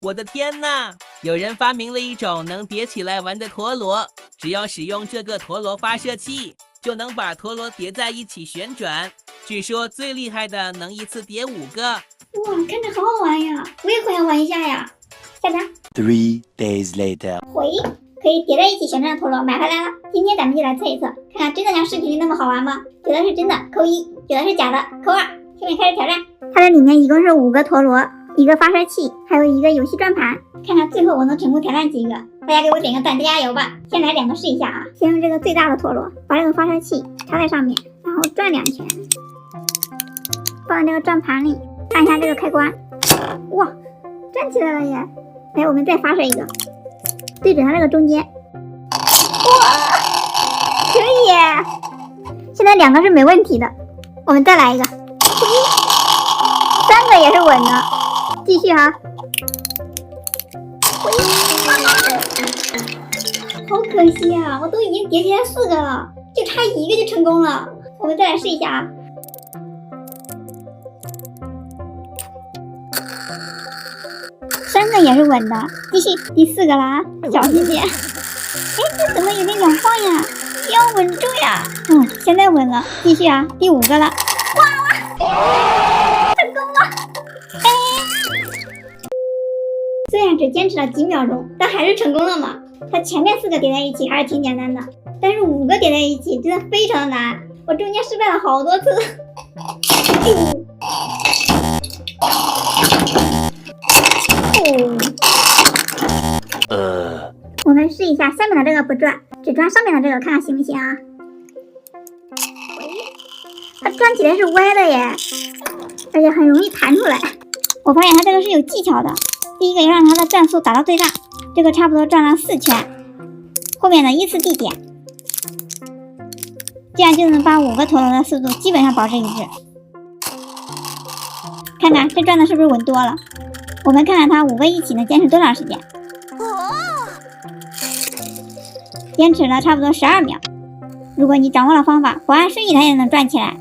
我的天哪！有人发明了一种能叠起来玩的陀螺，只要使用这个陀螺发射器，就能把陀螺叠在一起旋转。据说最厉害的能一次叠5个。哇，看着好好玩呀！我也想玩一下呀。下单。3 days later， 回，可以叠在一起旋转的陀螺买回来了。今天咱们就来测一测，看看真的像视频里那么好玩吗？有的是真的，扣1；有的是假的，扣2。下面开始挑战。它这里面一共是5个陀螺，一个发射器，还有一个游戏转盘。看看最后我能成功挑战几个。大家给我点个赞，加油吧！先来2个试一下啊。先用这个最大的陀螺，把这个发射器插在上面，然后转2圈，放在这个转盘里，按一下这个开关。哇，站起来了耶！来，我们再发射一个，对准它这个中间。哇，可以耶！现在2个是没问题的，我们再来一个，3个也是稳的，继续哈。好可惜啊，我都已经叠起来4个了，就差1个就成功了。我们再来试一下啊。3个也是稳的，继续第4个了啊，小心点。哎，这怎么有点氧化呀？要稳住呀！现在稳了，继续啊，第5个了。哇，成功了！哎，虽然只坚持了几秒钟，但还是成功了嘛。它前面4个叠在一起还是挺简单的，但是5个叠在一起真的非常的难，我中间失败了好多次。我们试一下下面的这个不转，只转上面的这个，看看行不行啊？它转起来是歪的耶，而且很容易弹出来。我发现它这个是有技巧的。第一个要让它的转速达到最大，这个差不多转了4圈，后面的依次递减，这样就能把5个陀螺的速度基本上保持一致。看看这转的是不是稳多了？我们看看它5个一起能坚持多长时间。坚持了差不多12秒。如果你掌握了方法，不按顺序它也能转起来。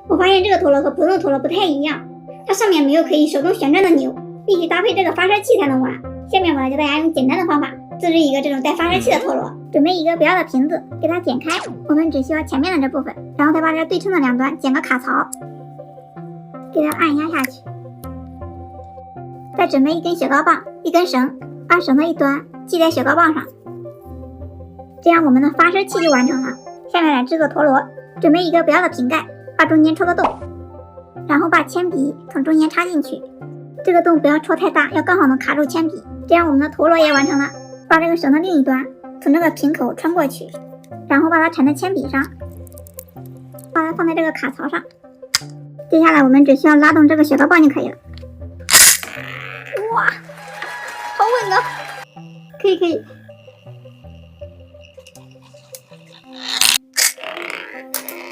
我发现这个陀螺和普通的陀螺不太一样，它上面没有可以手动旋转的钮，必须搭配这个发射器才能玩。下面我来教大家用简单的方法自制一个这种带发射器的陀螺。准备一个不要的瓶子，给它剪开，我们只需要前面的这部分，然后再把这对称的2端剪个卡槽，给它按压下去。再准备一根雪糕棒，一根绳，把绳的一端系在雪糕棒上，这样我们的发射器就完成了。下面来制作陀螺，准备一个不要的瓶盖，把中间戳个洞，然后把铅笔从中间插进去，这个洞不要戳太大，要刚好能卡住铅笔，这样我们的陀螺也完成了。把这个绳的另一端从这个瓶口穿过去，然后把它缠在铅笔上，把它放在这个卡槽上。接下来我们只需要拉动这个雪糕棒就可以了。哇，好稳啊！可以。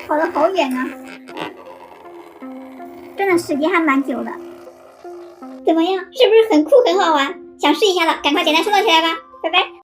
跑得好远啊，转的时间还蛮久的。怎么样，是不是很酷很好玩？想试一下的赶快点赞收藏起来吧，拜拜。